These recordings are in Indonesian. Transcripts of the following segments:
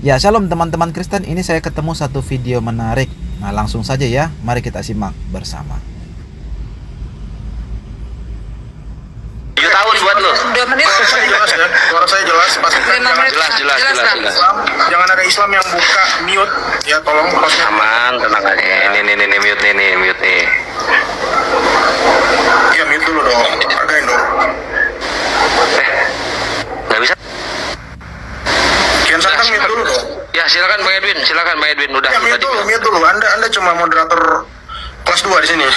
Ya, shalom teman-teman Kristen. Ini saya ketemu satu video menarik. Nah, langsung saja ya. Mari kita simak bersama. 7 tahun buat lo. 2 menit. Suara saya jelas ya, suara saya jelas. Pastikan 5 menit. Jelas. Islam, jangan ada Islam yang buka mute ya, tolong hostnya. Aman, tenang aja. Ini mute nih. Iya, mute dulu dong, hargain dong. Nggak bisa. Kian Santang mute dulu dong. Ya silakan Bang Edwin. Udah. Ya, mute dulu. Anda cuma moderator kelas 2 di sini.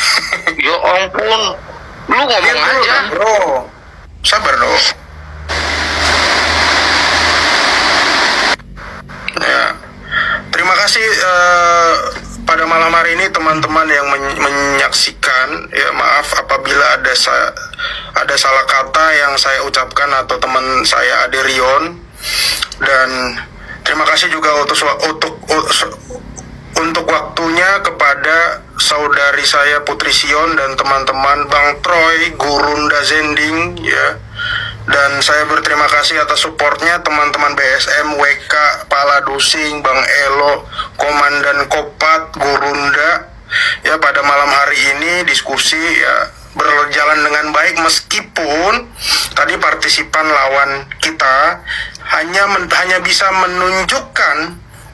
Ya ampun, lu ngomong Mute dulu aja. dong, bro. Sabar dong. Ya. Terima kasih pada malam hari ini teman-teman yang menyaksikan. Ya, maaf apabila ada salah kata yang saya ucapkan atau teman saya Aderion. Dan terima kasih juga untuk waktunya kepada saudari saya Putri Sion dan teman-teman Bang Troy, Gurunda Zending ya. Dan saya berterima kasih atas supportnya teman-teman BSM, WK, Pala Dusing, Bang Elo, Komandan Kopat, Gurunda. Ya, pada malam hari ini diskusi ya berjalan dengan baik meskipun tadi partisipan lawan kita hanya bisa menunjukkan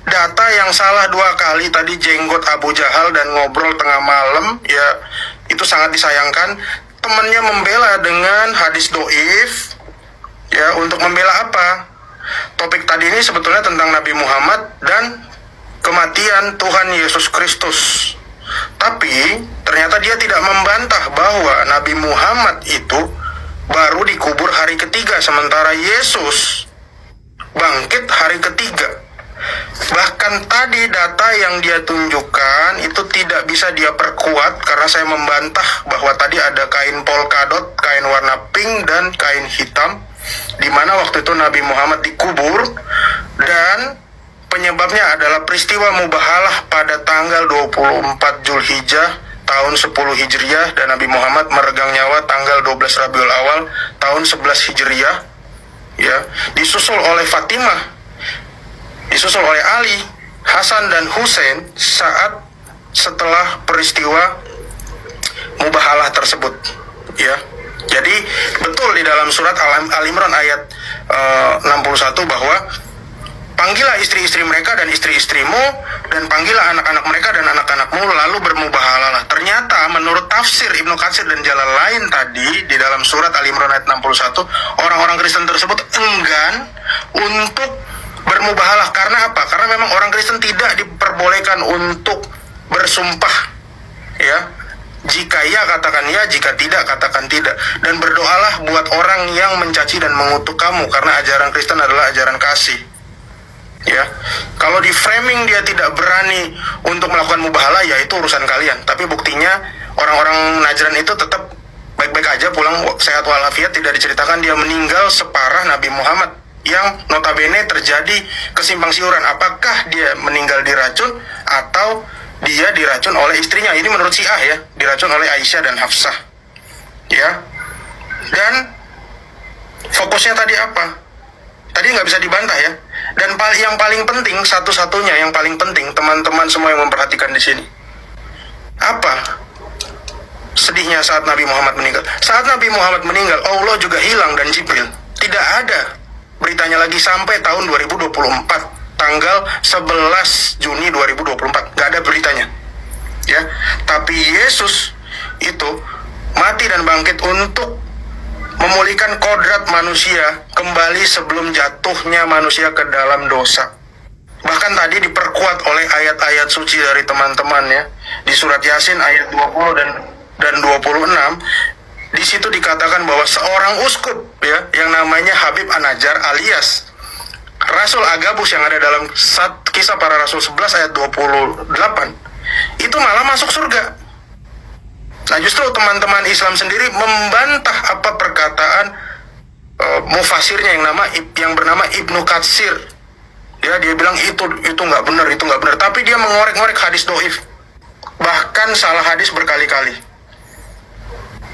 data yang salah 2 kali. Tadi jenggot Abu Jahal dan ngobrol tengah malam ya, itu sangat disayangkan. Temannya membela dengan hadis doif ya, untuk membela apa? Topik tadi ini sebetulnya tentang Nabi Muhammad dan kematian Tuhan Yesus Kristus. Tapi ternyata dia tidak membantah bahwa Nabi Muhammad itu baru dikubur hari ketiga, sementara Yesus bangkit hari ketiga. Bahkan tadi data yang dia tunjukkan itu tidak bisa dia perkuat karena saya membantah bahwa tadi ada kain polkadot, kain warna pink dan kain hitam, di mana waktu itu Nabi Muhammad dikubur, dan penyebabnya adalah peristiwa mubahalah pada tanggal 24 Zulhijjah tahun 10 Hijriah, dan Nabi Muhammad meregang nyawa tanggal 12 Rabiul Awal tahun 11 Hijriah ya, disusul oleh Fatimah, disusul oleh Ali, Hasan dan Husain setelah peristiwa mubahalah tersebut ya. Jadi betul di dalam surat Al-Imran ayat 61 bahwa panggillah istri-istri mereka dan istri-istrimu, dan panggillah anak-anak mereka dan anak-anakmu, lalu bermubahalalah. Ternyata menurut tafsir Ibnu Katsir dan jalan lain tadi di dalam surat Al-Imran ayat 61, orang-orang Kristen tersebut enggan untuk bermubahalah. Karena apa? Karena memang orang Kristen tidak diperbolehkan untuk bersumpah ya. Jika ya katakan ya, jika tidak katakan tidak. Dan berdoalah buat orang yang mencaci dan mengutuk kamu, karena ajaran Kristen adalah ajaran kasih. Ya, kalau di framing dia tidak berani untuk melakukan mubahalah, ya itu urusan kalian. Tapi buktinya orang-orang Najran itu tetap baik-baik aja, pulang sehat walafiat. Tidak diceritakan dia meninggal separah Nabi Muhammad, yang notabene terjadi kesimpang siuran. Apakah dia meninggal diracun atau dia diracun oleh istrinya? Ini menurut Syiah ya, diracun oleh Aisyah dan Hafsah ya. Dan fokusnya tadi apa? Tadi nggak bisa dibantah ya. Dan yang paling penting, satu-satunya yang paling penting, teman-teman semua yang memperhatikan di sini, apa sedihnya saat Nabi Muhammad meninggal? Saat Nabi Muhammad meninggal, Allah juga hilang dan Jibril. Tidak ada beritanya lagi sampai tahun 2024, tanggal 11 Juni 2024, nggak ada beritanya ya. Tapi Yesus itu mati dan bangkit untuk memulihkan kodrat manusia kembali sebelum jatuhnya manusia ke dalam dosa. Bahkan tadi diperkuat oleh ayat-ayat suci dari teman-teman ya, di surat Yasin ayat 20 dan 26. Di situ dikatakan bahwa seorang uskup ya, yang namanya Habib An-Najjar alias Rasul Agabus, yang ada dalam Kisah Para Rasul 11 ayat 28, itu malah masuk surga. Nah, justru teman-teman Islam sendiri membantah apa perkataan mufasirnya yang bernama Ibnu Katsir. Ya, dia bilang itu nggak benar. Tapi dia mengorek-ngorek hadis doif, bahkan salah hadis berkali-kali.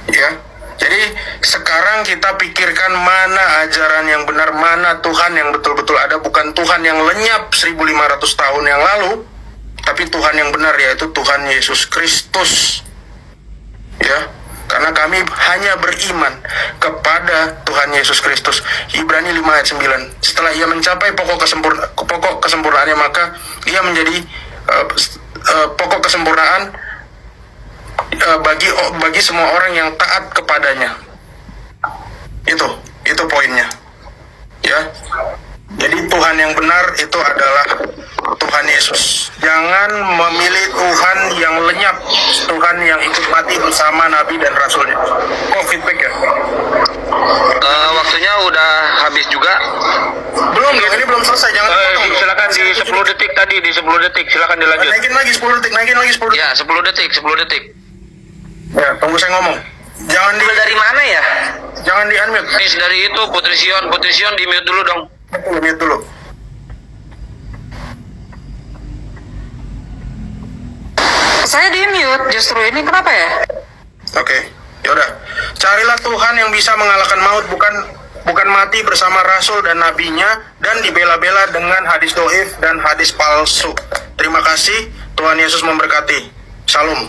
Ya, Jadi sekarang kita pikirkan mana ajaran yang benar, mana Tuhan yang betul-betul ada, bukan Tuhan yang lenyap 1500 tahun yang lalu, tapi Tuhan yang benar, yaitu Tuhan Yesus Kristus. Ya, karena kami hanya beriman kepada Tuhan Yesus Kristus. Ibrani 5 ayat 9. Setelah ia mencapai pokok kesempurnaannya, maka ia menjadi pokok kesempurnaan bagi semua orang yang taat kepadanya. Itu poinnya. Ya. Jadi Tuhan yang benar itu adalah Tuhan Yesus. Jangan memilih Tuhan yang lenyap, Tuhan yang ikut mati bersama Nabi dan Rasulnya. Feedback ya? Waktunya udah habis juga. Belum, ini belum selesai. Jangan dipotong. Silakan di 10 detik tadi, di 10 detik. Silakan dilanjut. Naikin lagi 10 detik, naikin lagi 10 detik. Ya, 10 detik, 10 detik. Ya, tunggu saya ngomong. Jangan Dari mana ya? jangan di unmute. Dari itu Putri Sion di mute dulu dong. Mute dulu. Saya di mute justru ini, kenapa ya? Oke, yaudah. Carilah Tuhan yang bisa mengalahkan maut, bukan mati bersama Rasul dan Nabinya, dan dibela-bela dengan hadis doif dan hadis palsu. Terima kasih, Tuhan Yesus memberkati. Shalom.